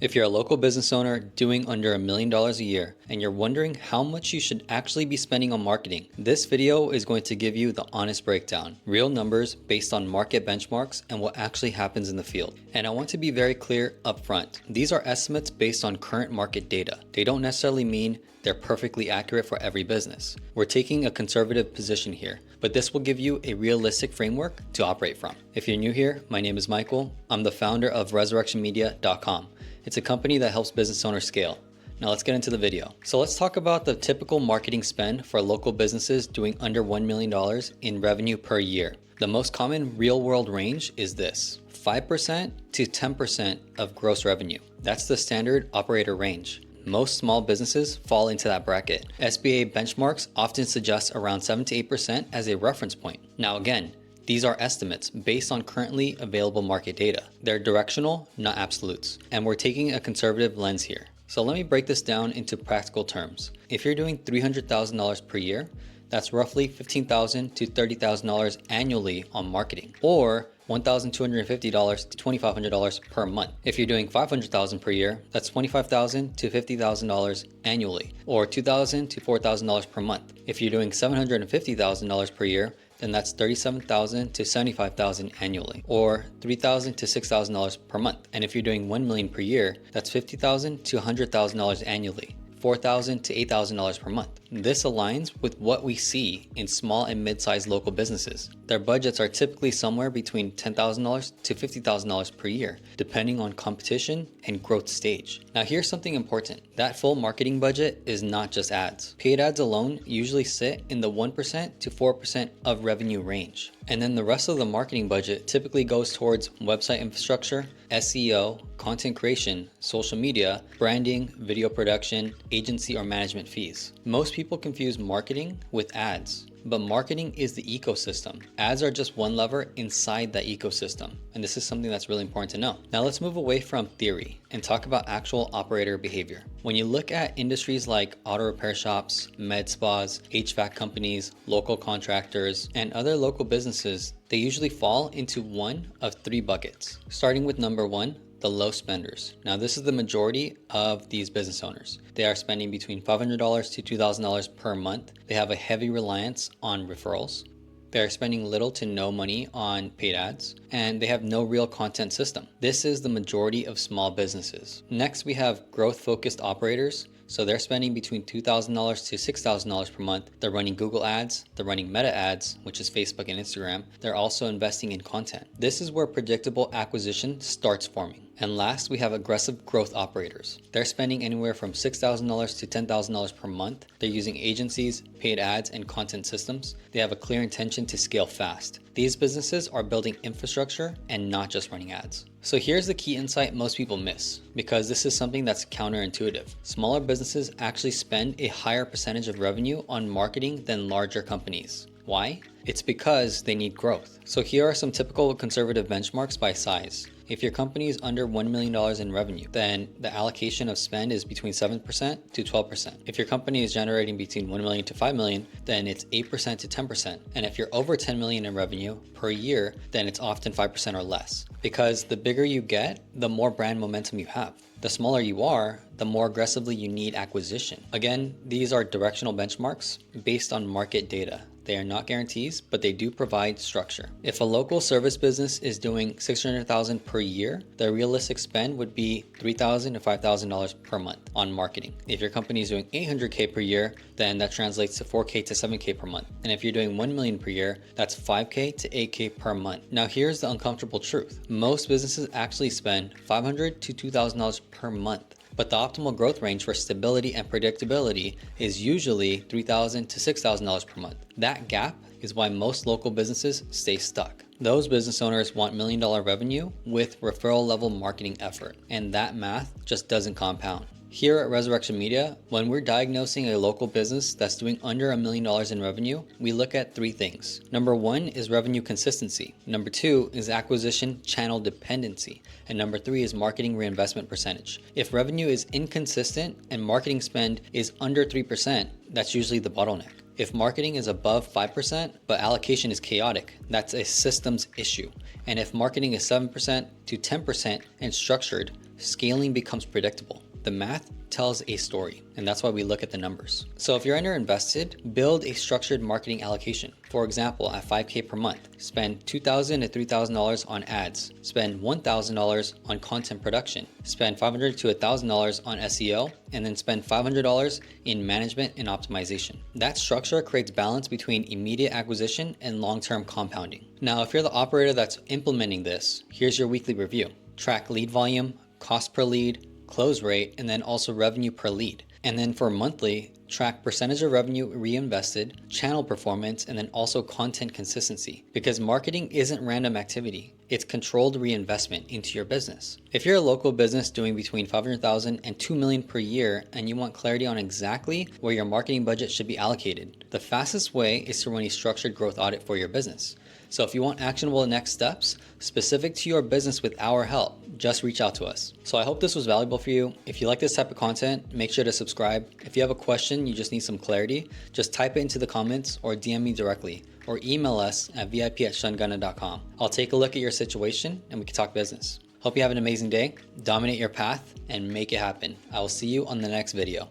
If you're a local business owner doing under $1 million a year and you're wondering how much you should actually be spending on marketing, this video is going to give you the honest breakdown, real numbers based on market benchmarks and what actually happens in the field. And I want to be very clear up front. These are estimates based on current market data. They don't necessarily mean they're perfectly accurate for every business. We're taking a conservative position here, but this will give you a realistic framework to operate from. If you're new here, my name is Michael. I'm the founder of resurrectionmedia.com. It's a company that helps business owners scale. Now let's get into the video. So let's talk about the typical marketing spend for local businesses doing under $1 million in revenue per year. The most common real world range is this: 5% to 10% of gross revenue. That's the standard operator range. Most small businesses fall into that bracket. SBA benchmarks often suggest around 7 to 8% as a reference point. Now again, these are estimates based on currently available market data. They're directional, not absolutes. And we're taking a conservative lens here. So let me break this down into practical terms. If you're doing $300,000 per year, that's roughly $15,000 to $30,000 annually on marketing, or $1,250 to $2,500 per month. If you're doing $500,000 per year, that's $25,000 to $50,000 annually, or $2,000 to $4,000 per month. If you're doing $750,000 per year, then that's $37,000 to $75,000 annually, or $3,000 to $6,000 per month. And if you're doing $1 million per year, that's $50,000 to $100,000 annually, $4,000 to $8,000 per month. This aligns with what we see in small and mid-sized local businesses. Their budgets are typically somewhere between $10,000 to $50,000 per year, depending on competition and growth stage. Now here's something important. That full marketing budget is not just ads. Paid ads alone usually sit in the 1% to 4% of revenue range. And then the rest of the marketing budget typically goes towards website infrastructure, SEO, content creation, social media, branding, video production, agency or management fees. Most people confuse marketing with ads, but marketing is the ecosystem. Ads are just one lever inside that ecosystem. And this is something that's really important to know. Now let's move away from theory and talk about actual operator behavior. When you look at industries like auto repair shops, med spas, HVAC companies, local contractors, and other local businesses, they usually fall into one of three buckets. Starting with number one, the low spenders. Now this is the majority of these business owners. They are spending between $500 to $2,000 per month. They have a heavy reliance on referrals. They are spending little to no money on paid ads, and they have no real content system. This is the majority of small businesses. Next, we have growth-focused operators. So they're spending between $2,000 to $6,000 per month. They're running Google ads, they're running Meta ads, which is Facebook and Instagram. They're also investing in content. This is where predictable acquisition starts forming. And last, we have aggressive growth operators. They're spending anywhere from $6,000 to $10,000 per month. They're using agencies, paid ads, and content systems. They have a clear intention to scale fast. These businesses are building infrastructure and not just running ads. So here's the key insight most people miss, because this is something that's counterintuitive. Smaller businesses actually spend a higher percentage of revenue on marketing than larger companies. Why? It's because they need growth. So here are some typical conservative benchmarks by size. If your company is under $1 million in revenue, then the allocation of spend is between 7% to 12%. If your company is generating between $1 million to $5 million, then it's 8% to 10%. And if you're over $10 million in revenue per year, then it's often 5% or less. Because the bigger you get, the more brand momentum you have. The smaller you are, the more aggressively you need acquisition. Again, these are directional benchmarks based on market data. They are not guarantees, but they do provide structure. If a local service business is doing $600,000 per year, the realistic spend would be $3,000 to $5,000 per month on marketing. If your company is doing $800K per year, then that translates to $4K to $7K per month. And if you're doing $1 million per year, that's $5K to $8K per month. Now here's the uncomfortable truth. Most businesses actually spend $500 to $2,000 per month. But the optimal growth range for stability and predictability is usually $3,000 to $6,000 per month. That gap is why most local businesses stay stuck. Those business owners want $1 million revenue with referral level marketing effort, and that math just doesn't compound. Here at Resurreccion Media, when we're diagnosing a local business that's doing under $1 million in revenue, we look at three things. Number one is revenue consistency. Number two is acquisition channel dependency. And number three is marketing reinvestment percentage. If revenue is inconsistent and marketing spend is under 3%, that's usually the bottleneck. If marketing is above 5%, but allocation is chaotic, that's a systems issue. And if marketing is 7% to 10% and structured, scaling becomes predictable. The math tells a story, and that's why we look at the numbers. So if you're underinvested, build a structured marketing allocation. For example, at $5K per month, spend $2,000 to $3,000 on ads, spend $1,000 on content production, spend $500 to $1,000 on SEO, and then spend $500 in management and optimization. That structure creates balance between immediate acquisition and long-term compounding. Now, if you're the operator that's implementing this, here's your weekly review. Track lead volume, cost per lead, close rate, and then also revenue per lead. And then for monthly, track percentage of revenue reinvested, channel performance, and then also content consistency. Because marketing isn't random activity, it's controlled reinvestment into your business. If you're a local business doing between $500,000 and $2 million per year and you want clarity on exactly where your marketing budget should be allocated, the fastest way is to run a structured growth audit for your business. So if you want actionable next steps specific to your business with our help, just reach out to us. So I hope this was valuable for you. If you like this type of content, make sure to subscribe. If you have a question, you just need some clarity, just type it into the comments or DM me directly or email us at vip@shungunna.com. I'll take a look at your situation and we can talk business. Hope you have an amazing day, dominate your path, and make it happen. I will see you on the next video.